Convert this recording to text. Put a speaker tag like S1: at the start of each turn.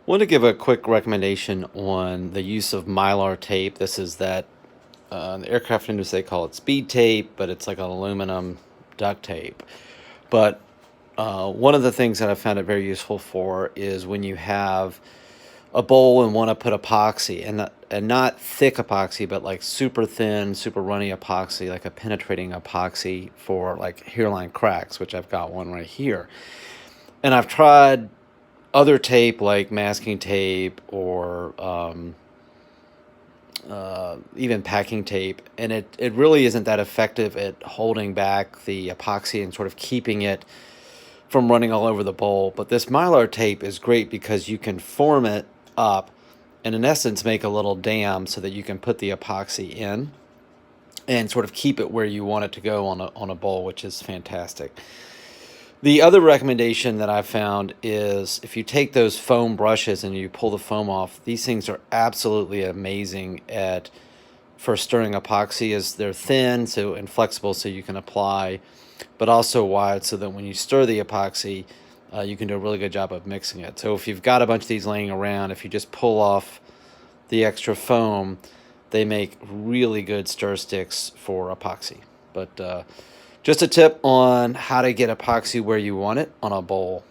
S1: Want to give a quick recommendation on the use of mylar tape. This is that the aircraft industry, they call it speed tape, but it's like an aluminum duct tape. But one of the things that I found it very useful for is when you have a bowl and want to put epoxy, and not thick epoxy, but like super thin, super runny epoxy, like a penetrating epoxy for like hairline cracks, which I've got one right here. And I've tried other tape like masking tape or even packing tape, and it really isn't that effective at holding back the epoxy and sort of keeping it from running all over the bowl. But this mylar tape is great because you can form it up and in essence make a little dam so that you can put the epoxy in and sort of keep it where you want it to go on a bowl, which is fantastic. The other recommendation that I found is if you take those foam brushes and you pull the foam off, these things are absolutely amazing at for stirring epoxy, as they're thin and flexible so you can apply, but also wide so that when you stir the epoxy, you can do a really good job of mixing it. So if you've got a bunch of these laying around, if you just pull off the extra foam, they make really good stir sticks for epoxy. But just a tip on how to get epoxy where you want it on a bowl.